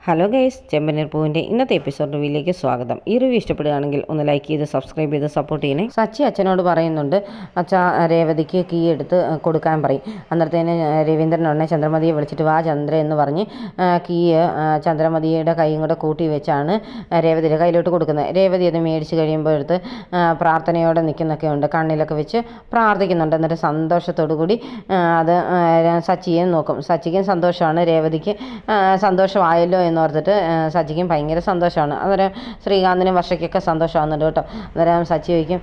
Hello guys, ചെമ്പനീർ പൂവിൻ്റെ ഇന്നത്തെ episode റിവ്യൂയിലേക്ക് സ്വാഗതം. ഈ റിവ്യൂ ഇഷ്ടപ്പെടുകയാണെങ്കിൽ ഒന്ന് ലൈക്ക് ചെയ്ത് സബ്സ്ക്രൈബ് ചെയ്ത് സപ്പോർട്ട് ചെയ്യണേ. സച്ചി അച്ഛനോട് പറയുന്നുണ്ട്, അച്ഛാ രേവതിക്ക് കീ എടുത്ത് കൊടുക്കാൻ പറയും. അന്നേരത്തേന് രവീന്ദ്രൻ ഉടനെ ചന്ദ്രമതിയെ വിളിച്ചിട്ട് വാ ചന്ദ്ര എന്ന് പറഞ്ഞ് കീ ചന്ദ്രമതിയുടെ കൈയും കൂടെ കൂട്ടി വെച്ചാണ് രേവതിയുടെ കയ്യിലോട്ട് കൊടുക്കുന്നത്. രേവതി അത് മേടിച്ച് കഴിയുമ്പോൾ എടുത്ത് പ്രാർത്ഥനയോടെ നിൽക്കുന്നൊക്കെ ഉണ്ട്, കണ്ണിലൊക്കെ വെച്ച് പ്രാർത്ഥിക്കുന്നുണ്ട്. എന്നിട്ട് സന്തോഷത്തോടു കൂടി അത് സച്ചിയെ നോക്കും. സച്ചിക്കും സന്തോഷമാണ്, രേവതിക്ക് സന്തോഷമായല്ലോ എന്നോർത്തിട്ട് സച്ചിക്കും ഭയങ്കര സന്തോഷമാണ്. അന്നേരം ശ്രീകാന്തിനും വർഷയ്ക്കൊക്കെ സന്തോഷമാകുന്നുണ്ട് കേട്ടോ. അന്നേരം സച്ചി ചോദിക്കും,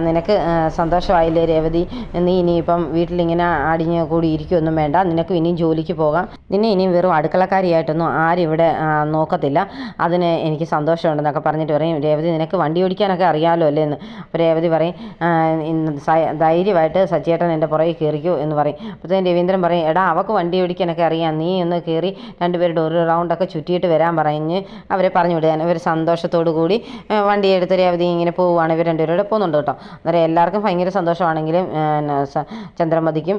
നിനക്ക് സന്തോഷമായില്ലേ രേവതി, നീ ഇനിയിപ്പം വീട്ടിലിങ്ങനെ അടിഞ്ഞ് കൂടി ഇരിക്കുകയൊന്നും വേണ്ട, നിനക്ക് ഇനിയും ജോലിക്ക് പോകാം, നിന്നെ ഇനിയും വെറും അടുക്കളക്കാരിയായിട്ടൊന്നും ആരും ഇവിടെ നോക്കത്തില്ല, അതിന് എനിക്ക് സന്തോഷമുണ്ടെന്നൊക്കെ പറഞ്ഞിട്ട് പറയും, രേവതി നിനക്ക് വണ്ടി ഓടിക്കാനൊക്കെ അറിയാമല്ലോ അല്ലേ എന്ന്. അപ്പോൾ രേവതി പറയും, ധൈര്യമായിട്ട് സച്ചിയേട്ടൻ എൻ്റെ പുറകെ കയറിക്കൂ എന്ന് പറയും. അപ്പോഴത്തേക്കും രവീന്ദ്രൻ പറയും, എടാ അവൾക്ക് വണ്ടി ഓടിക്കാനൊക്കെ അറിയാം, നീ ഒന്ന് കയറി രണ്ടുപേരുടെ ഒരു റൗണ്ടൊക്കെ ചുറ്റിയിട്ട് വരാൻ പറഞ്ഞ് അവരെ പറഞ്ഞു വിടുകയാണ്. ഇവർ സന്തോഷത്തോടു കൂടി വണ്ടി എടുത്ത് രേവതി ഇങ്ങനെ പോവുകയാണ്. ഇവർ രണ്ടുപേരോടെ പോകുന്നുണ്ട് കേട്ടോ. അന്നേരം എല്ലാവർക്കും ഭയങ്കര സന്തോഷമാണെങ്കിലും ചന്ദ്രമതിക്കും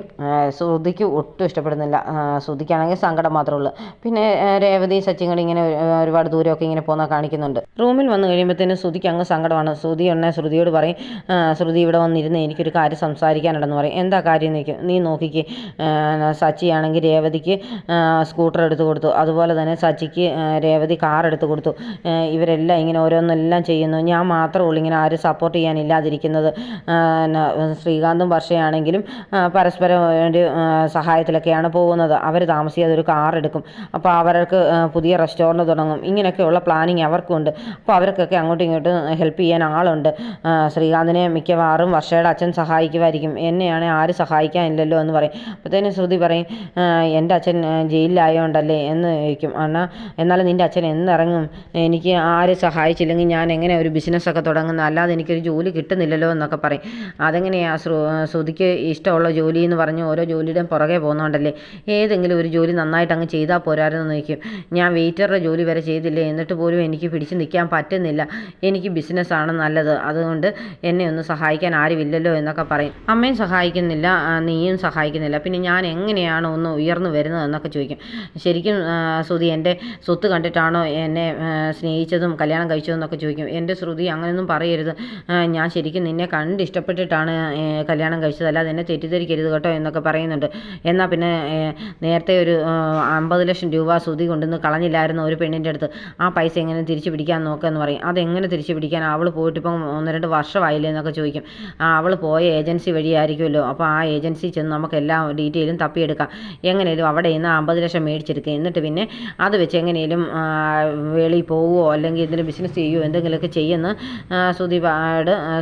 ശ്രുതിക്കും ഒട്ടും ഇഷ്ടപ്പെടുന്നില്ല. ശ്രുതിക്കാണെങ്കിൽ സങ്കടം മാത്രമേ ഉള്ളൂ. പിന്നെ രേവതി സച്ചിയും കൂടി ഇങ്ങനെ ഒരുപാട് ദൂരമൊക്കെ ഇങ്ങനെ പോകുന്ന കാണിക്കുന്നുണ്ട്. റൂമിൽ വന്നു കഴിയുമ്പോഴത്തേനും ശ്രുതിക്ക് അങ്ങ് സങ്കടമാണ്. ശ്രുതിയോട് പറയും, ശ്രുതി ഇവിടെ വന്നിരുന്ന് എനിക്കൊരു കാര്യം സംസാരിക്കാനുണ്ടെന്ന് പറയും. എന്താ കാര്യം നീ നോക്കിക്ക്, സച്ചിയാണെങ്കിൽ രേവതിക്ക് സ്കൂട്ടർ എടുത്ത് കൊടുത്തു, അതുപോലെ തന്നെ സച്ചിക്ക് രേവതി കാർ എടുത്ത് കൊടുത്തു. ഇവരെല്ലാം ഇങ്ങനെ ഓരോന്നെല്ലാം ചെയ്യുന്നു, ഞാൻ മാത്രമേ ഉള്ളൂ ഇങ്ങനെ ആരും സപ്പോർട്ട് ചെയ്യാനില്ലാതിരിക്കുന്നത്. ശ്രീകാന്തും വർഷയാണെങ്കിലും പരസ്പരം ഒരു സഹായത്തിലൊക്കെയാണ് പോകുന്നത്. അവർ താമസിയാതെ ഒരു കാർ എടുക്കും, അപ്പോൾ അവർക്ക് പുതിയ റെസ്റ്റോറൻറ്റ് തുടങ്ങും. ഇങ്ങനെയൊക്കെയുള്ള പ്ലാനിങ് അവർക്കുണ്ട്. അപ്പോൾ അവർക്കൊക്കെ അങ്ങോട്ടും ഇങ്ങോട്ടും ഹെൽപ്പ് ചെയ്യാൻ ആളുണ്ട്. ശ്രീകാന്തിനെ മിക്കവാറും വർഷയുടെ അച്ഛൻ സഹായിക്കുമായിരിക്കും, എന്നെയാണെങ്കിൽ ആരും സഹായിക്കാനില്ലല്ലോ എന്ന് പറയും. അപ്പോഴത്തേനും ശ്രുതി പറയും, എൻ്റെ അച്ഛൻ ജയിലിലായതുകൊണ്ടല്ലേ എന്ന് ചോദിക്കും. എന്നാലും നിൻ്റെ അച്ഛൻ എന്നിറങ്ങും, എനിക്ക് ആരും സഹായിച്ചില്ലെങ്കിൽ ഞാൻ എങ്ങനെ ഒരു ബിസിനസ്സൊക്കെ തുടങ്ങുന്നത്, അല്ലാതെ എനിക്കൊരു ജോലി കിട്ടുന്നില്ലല്ലോ എന്നൊക്കെ പറയും. അതെങ്ങനെയാണ് ശ്രുതിക്ക് ഇഷ്ടമുള്ള ജോലി എന്ന് പറഞ്ഞ് ഓരോ ജോലിയുടെയും പുറകെ പോകുന്നതുകൊണ്ടല്ലേ, ഏതെങ്കിലും ഒരു ജോലി നന്നായിട്ട് അങ്ങ് ചെയ്താൽ പോരാരെന്ന് ചോദിക്കും. ഞാൻ വെയിറ്ററുടെ ജോലി വരെ ചെയ്തില്ലേ, എന്നിട്ട് പോലും എനിക്ക് പിടിച്ച് നിൽക്കാൻ പറ്റുന്നില്ല, എനിക്ക് ബിസിനസ്സാണ് നല്ലത്, അതുകൊണ്ട് എന്നെ ഒന്ന് സഹായിക്കാൻ ആരുമില്ലല്ലോ എന്നൊക്കെ പറയും. അമ്മയും സഹായിക്കുന്നില്ല, നീയും സഹായിക്കുന്നില്ല, പിന്നെ ഞാൻ എങ്ങനെയാണ് ഒന്ന് ഉയർന്നു വരുന്നത് എന്നൊക്കെ ചോദിക്കും. ശരിക്കും ശ്രുതി എൻ്റെ സ്വത്ത് കണ്ടിട്ടാണോ എന്നെ സ്നേഹിച്ചതും കല്യാണം കഴിച്ചതും എന്നൊക്കെ ചോദിക്കും. എൻ്റെ ശ്രുതി അങ്ങനെയൊന്നും പറയരുത്, ഞാൻ ശരിക്കും നിന്നെ കണ്ട് ഇഷ്ടപ്പെട്ടിട്ടാണ് കല്യാണം കഴിച്ചത്, അല്ലാതെ എന്നെ തെറ്റിദ്ധരിക്കരുത് കേട്ടോ എന്നൊക്കെ പറയുന്നുണ്ട്. എന്നാൽ പിന്നെ നേരത്തെ ഒരു 50 ലക്ഷം രൂപ ശ്രുതി കൊണ്ടുവന്ന് കളഞ്ഞില്ലായിരുന്നു ഒരു പെണ്ണിൻ്റെ അടുത്ത്, ആ പൈസ എങ്ങനെ തിരിച്ചു പിടിക്കാൻ നോക്കുകയെന്ന് പറയും. അതെങ്ങനെ തിരിച്ചു പിടിക്കാൻ, അവൾ പോയിട്ട് ഇപ്പം 1-2 വർഷമായില്ലേ എന്നൊക്കെ ചോദിക്കും. അവൾ പോയ ഏജൻസി വഴിയായിരിക്കുമല്ലോ, അപ്പോൾ ആ ഏജൻസി ചെന്ന് നമുക്ക് എല്ലാ ഡീറ്റെയിലും തപ്പിയെടുക്കാം, എങ്ങനെയും അവിടെ നിന്ന് 50 ലക്ഷം മേടിച്ചെടുക്കുക, എന്നിട്ട് പിന്നെ അത് വെച്ച് എങ്ങനെയും വെളിയിൽ പോവുമോ അല്ലെങ്കിൽ എന്തെങ്കിലും ബിസിനസ് ചെയ്യുമോ എന്തെങ്കിലുമൊക്കെ ചെയ്യുമെന്ന്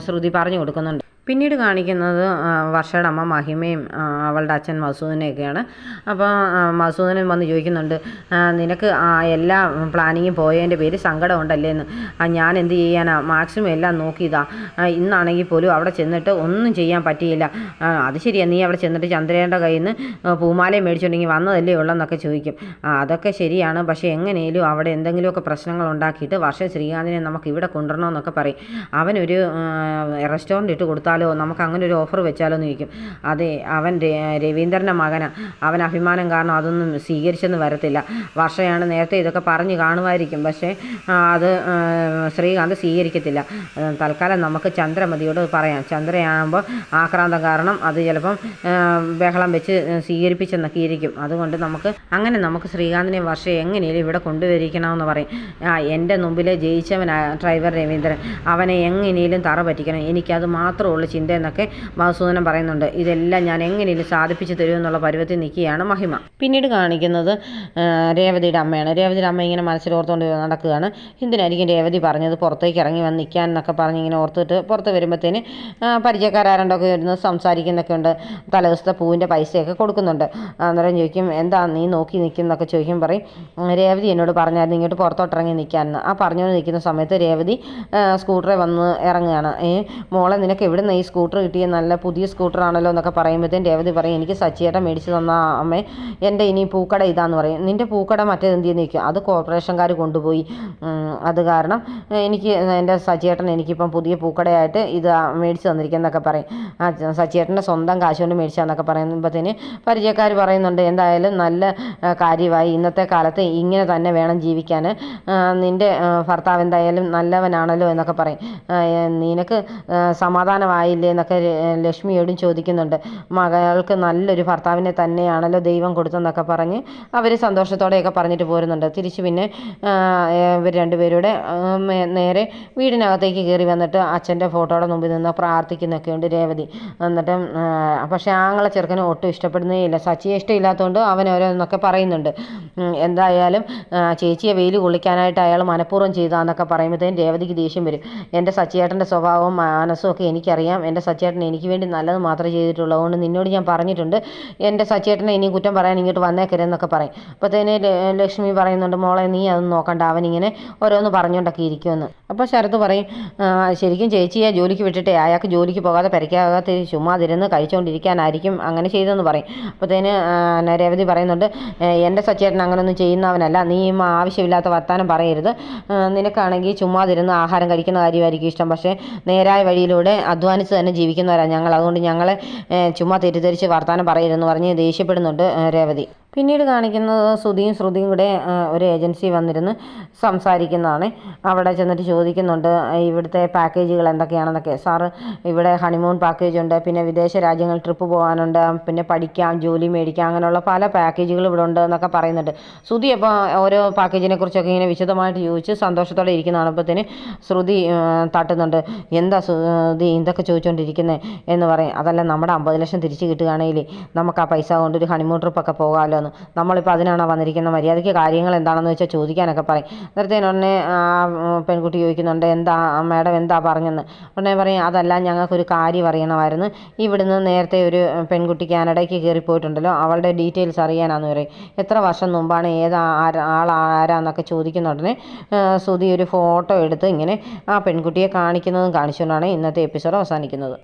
ശ്രുതി പറഞ്ഞു കൊടുക്കുന്നുണ്ട്. പിന്നീട് കാണിക്കുന്നത് വർഷയുടെ അമ്മ മഹിമയും അവളുടെ അച്ഛൻ മധുസൂദനെയൊക്കെയാണ്. അപ്പോൾ മധുസൂദനൻ വന്ന് ചോദിക്കുന്നുണ്ട്, നിനക്ക് എല്ലാ പ്ലാനിങ്ങും പോയതിൻ്റെ പേര് സങ്കടം ഉണ്ടല്ലേ എന്ന്. ഞാൻ എന്ത് ചെയ്യാനാ, മാക്സിമം എല്ലാം നോക്കിയതാ, ഇന്നാണെങ്കിൽ പോലും അവിടെ ചെന്നിട്ട് ഒന്നും ചെയ്യാൻ പറ്റിയില്ല. അത് ശരിയാണ്, നീ അവിടെ ചെന്നിട്ട് ചന്ദ്രയുടെ കയ്യിൽ നിന്ന് പൂമാലയും മേടിച്ചിട്ടുണ്ടെങ്കിൽ വന്നതല്ലേ ഉള്ളെന്നൊക്കെ ചോദിക്കും. അതൊക്കെ ശരിയാണ്, പക്ഷേ എങ്ങനെയും അവിടെ എന്തെങ്കിലുമൊക്കെ പ്രശ്നങ്ങൾ ഉണ്ടാക്കിയിട്ട് വർഷം ശ്രീകാന്തിനെ നമുക്ക് ഇവിടെ കൊണ്ടുവരണമെന്നൊക്കെ പറയും. അവനൊരു റെസ്റ്റോറൻറ്റ് ഇട്ട് കൊടുത്താൽ നമുക്ക് അങ്ങനെ ഒരു ഓഫർ വെച്ചാലോ എന്ന് ചോദിക്കും. അതെ, അവൻ രവീന്ദ്രൻ്റെ മകനാണ്, അവൻ അഭിമാനം കാരണം അതൊന്നും സ്വീകരിച്ചെന്ന് വരത്തില്ല. വർഷയാണ് നേരത്തെ ഇതൊക്കെ പറഞ്ഞ് കാണുമായിരിക്കും, പക്ഷേ അത് ശ്രീകാന്ത് സ്വീകരിക്കത്തില്ല. തൽക്കാലം നമുക്ക് ചന്ദ്രമതിയോട് പറയാം, ചന്ദ്രയാകുമ്പോൾ ആക്രാന്തം കാരണം അത് ചിലപ്പം ബഹളം വെച്ച് സ്വീകരിപ്പിച്ചെന്നൊക്കെ ഇരിക്കും. അതുകൊണ്ട് നമുക്ക് ശ്രീകാന്തിനെ വർഷം എങ്ങനെയും ഇവിടെ കൊണ്ടുവരിക്കണമെന്ന് പറയും. എൻ്റെ മുമ്പിൽ ജയിച്ചവൻ ഡ്രൈവർ രവീന്ദ്രൻ, അവനെ എങ്ങനെയും തറ പറ്റിക്കണം, എനിക്കത് മാത്രമേ ഉള്ളൂ ചിന്ത എന്നൊക്കെ മധുസൂദനൻ പറയുന്നുണ്ട്. ഇതെല്ലാം ഞാൻ എങ്ങനെയും സാധിപ്പിച്ച് തരുമെന്നുള്ള പരുവത്തിൽ നിൽക്കുകയാണ് മഹിമ. പിന്നീട് കാണിക്കുന്നത് രേവതിയുടെ അമ്മയാണ്. രേവതിയുടെ അമ്മ ഇങ്ങനെ മനസ്സിലോർത്തുകൊണ്ട് നടക്കുകയാണ്. എന്തിനായിരിക്കും രേവതി പറഞ്ഞത് പുറത്തേക്ക് ഇറങ്ങി വന്ന് നിൽക്കാൻ എന്നൊക്കെ പറഞ്ഞ് ഇങ്ങനെ ഓർത്തിട്ട് പുറത്ത് വരുമ്പോഴത്തേന് പരിചയക്കാരാരണ്ടൊക്കെ വരുന്നത് സംസാരിക്കുന്നൊക്കെ ഉണ്ട്. തലേദിവസത്തെ പൂവിൻ്റെ പൈസയൊക്കെ കൊടുക്കുന്നുണ്ട്. അന്നേരം ചോദിക്കും, എന്താ നീ നോക്കി നിൽക്കുന്നൊക്കെ ചോദിക്കും. പറയും, രേവതി എന്നോട് പറഞ്ഞായിരുന്നു ഇങ്ങോട്ട് പുറത്തോട്ടിറങ്ങി നിൽക്കാമെന്ന്. ആ പറഞ്ഞുകൊണ്ട് നിൽക്കുന്ന സമയത്ത് രേവതി സ്കൂട്ടറിൽ വന്ന് ഇറങ്ങുകയാണ്. മോളെ നിനക്ക് എവിടെ നിന്ന് ഈ സ്കൂട്ടർ കിട്ടിയ നല്ല പുതിയ സ്കൂട്ടറാണല്ലോ എന്നൊക്കെ പറയുമ്പോഴത്തേക്കും രേവതി പറയും എനിക്ക് സച്ചിയേട്ടൻ മേടിച്ച് തന്ന അമ്മേ എൻ്റെ ഇനി പൂക്കട ഇതാന്ന് പറയും. നിൻ്റെ പൂക്കട മറ്റേതെന്തിയെന്ന് നിൽക്കുക, അത് കോർപ്പറേഷൻകാർ കൊണ്ടുപോയി, അത് കാരണം എനിക്ക് എൻ്റെ സച്ചിയേട്ടൻ എനിക്കിപ്പം പുതിയ പൂക്കടയായിട്ട് ഇത് മേടിച്ച് തന്നിരിക്കുന്നതൊക്കെ പറയും. സച്ചിയേട്ടൻ്റെ സ്വന്തം കാശ് കൊണ്ട് മേടിച്ചാന്നൊക്കെ പറയുമ്പോഴത്തേന് പരിചയക്കാർ പറയുന്നുണ്ട് എന്തായാലും നല്ല കാര്യമായി, ഇന്നത്തെ കാലത്ത് ഇങ്ങനെ തന്നെ വേണം ജീവിക്കാൻ, നിൻ്റെ ഭർത്താവ് എന്തായാലും നല്ലവനാണല്ലോ എന്നൊക്കെ പറയും. നിനക്ക് സമാധാനമായില്ലേ എന്നൊക്കെ ലക്ഷ്മിയോടും ചോദിക്കുന്നുണ്ട്. മകൾക്ക് നല്ലൊരു ഭർത്താവിനെ തന്നെയാണല്ലോ ദൈവം കൊടുത്തെന്നൊക്കെ പറഞ്ഞ് അവർ സന്തോഷത്തോടെയൊക്കെ പറഞ്ഞിട്ട് പോരുന്നുണ്ട്. തിരിച്ച് പിന്നെ ഇവർ രണ്ടുപേരുടെ നേരെ വീടിനകത്തേക്ക് കയറി വന്നിട്ട് അച്ഛൻ്റെ ഫോട്ടോയുടെ മുമ്പിൽ നിന്ന് പ്രാർത്ഥിക്കുന്നൊക്കെ ഉണ്ട് രേവതി. എന്നിട്ടും പക്ഷേ ആങ്ങളെ ചെറുക്കന് ഒട്ടും ഇഷ്ടപ്പെടുന്നേ ഇല്ല. സച്ചിയെ ഇഷ്ടമില്ലാത്തതുകൊണ്ട് അവൻ ഓരോന്നൊക്കെ പറയുന്നുണ്ട്. എന്തായാലും ചേച്ചിയെ വെയിൽ കൊള്ളിക്കാനായിട്ട് അയാൾ മനഃപൂർവ്വം ചെയ്താന്നൊക്കെ പറയുമ്പോഴത്തേക്കും രേവതിക്ക് ദേഷ്യം വരും. എൻ്റെ സച്ചിയേട്ടൻ്റെ സ്വഭാവവും മനസ്സും ഒക്കെ എനിക്കറിയാം, എൻ്റെ സച്ചിയേട്ടൻ എനിക്ക് വേണ്ടി നല്ലത് മാത്രമേ ചെയ്തിട്ടുള്ളൂ, അതുകൊണ്ട് നിന്നോട് ഞാൻ പറഞ്ഞിട്ടുണ്ട് എൻ്റെ സച്ചിയേട്ടനെ ഇനിയും കുറ്റം പറയാൻ ഇങ്ങോട്ട് വന്നേക്കരുതെന്നൊക്കെ പറയും. അപ്പോഴത്തേന് ലക്ഷ്മി പറയുന്നുണ്ട് മോളെ നീ അതൊന്നും നോക്കണ്ട, അവനിങ്ങനെ ഓരോന്ന് പറഞ്ഞുകൊണ്ടൊക്കെ ഇരിക്കുമെന്ന്. അപ്പോൾ ശരത്ത് പറയും ശരിക്കും ചേച്ചിയെ ജോലിക്ക് വിട്ടിട്ടേ അയാൾക്ക് ജോലിക്ക് പോകാതെ പെരയ്ക്കകത്ത് ചുമ്മാതിരുന്ന് കഴിച്ചുകൊണ്ടിരിക്കാനായിരിക്കും അങ്ങനെ ചെയ്തെന്ന് പറയും. അപ്പോഴത്തേന് രേവതി പറയുന്നുണ്ട് എൻ്റെ സച്ചിയേട്ടൻ അങ്ങനെയൊന്നും ചെയ്യുന്നവനല്ല, നീ ആവശ്യമില്ലാത്ത വർത്താനം പറയരുത്, നിനക്കാണെങ്കിൽ ചുമ്മാതിരുന്ന് ആഹാരം കഴിക്കുന്ന കാര്യമായിരിക്കും ഇഷ്ടം, പക്ഷേ നേരായ വഴിയിലൂടെ അധ്വാനിച്ച് തന്നെ ജീവിക്കുന്നവരാണ് ഞങ്ങൾ, അതുകൊണ്ട് ഞങ്ങളെ ചുമ്മാ തെറ്റിദ്ധരിച്ച് വർത്താനം പറയരുതെന്ന് പറഞ്ഞ് ദേഷ്യപ്പെടുന്നുണ്ട് രേവതി. പിന്നീട് കാണിക്കുന്നത് ശ്രുതിയും കൂടെ ഒരു ഏജൻസി വന്നിരുന്ന് സംസാരിക്കുന്നതാണ്. അവിടെ ചെന്നിട്ട് ചോദിക്കുന്നുണ്ട് ഇവിടുത്തെ പാക്കേജുകൾ എന്തൊക്കെയാണെന്നൊക്കെ. സാറ് ഇവിടെ ഹണിമൂൺ പാക്കേജ് ഉണ്ട്, പിന്നെ വിദേശ രാജ്യങ്ങൾ ട്രിപ്പ് പോകാനുണ്ട്, പിന്നെ പഠിക്കാം, ജോലി മേടിക്കാം, അങ്ങനെയുള്ള പല പാക്കേജുകൾ ഇവിടെ ഉണ്ട് എന്നൊക്കെ പറയുന്നുണ്ട്. ശ്രുതി അപ്പോൾ ഓരോ പാക്കേജിനെ കുറിച്ചൊക്കെ ഇങ്ങനെ വിശദമായിട്ട് ചോദിച്ച് സന്തോഷത്തോടെ ഇരിക്കുന്നതാണ്. അപ്പോഴത്തേന് ശ്രുതി തട്ടുന്നുണ്ട്. എന്താ ശ്രുതി ഇതൊക്കെ ചോദിച്ചുകൊണ്ടിരിക്കുന്നത് എന്ന് പറയും. അതല്ല നമ്മുടെ 50 ലക്ഷം തിരിച്ച് കിട്ടുകയാണെങ്കിൽ നമുക്ക് ആ പൈസ കൊണ്ട് ഒരു ഹണിമൂൺ ട്രിപ്പൊക്കെ പോകാമല്ലോ, നമ്മളിപ്പോൾ അതിനാണോ വന്നിരിക്കുന്നത്, മര്യാദയ്ക്ക് കാര്യങ്ങൾ എന്താണെന്ന് വെച്ചാൽ ചോദിക്കാനൊക്കെ പറയും. നേരത്തെ ഉടനെ പെൺകുട്ടി ചോദിക്കുന്നുണ്ട് എന്താ മാഡം എന്താ പറഞ്ഞെന്ന്. ഉടനെ പറയും അതല്ല ഞങ്ങൾക്കൊരു കാര്യം അറിയണമായിരുന്നു, ഇവിടുന്ന് നേരത്തെ ഒരു പെൺകുട്ടി കാനഡയ്ക്ക് കയറിപ്പോയിട്ടുണ്ടല്ലോ അവളുടെ ഡീറ്റെയിൽസ് അറിയാനാന്ന് പറയും. എത്ര വർഷം മുമ്പാണ് ആരാന്നൊക്കെ ചോദിക്കുന്ന ഉടനെ ശ്രുതി ഒരു ഫോട്ടോ എടുത്ത് ഇങ്ങനെ ആ പെൺകുട്ടിയെ കാണിക്കുന്നതും കാണിച്ചുകൊണ്ടാണ് ഇന്നത്തെ എപ്പിസോഡ് അവസാനിക്കുന്നത്.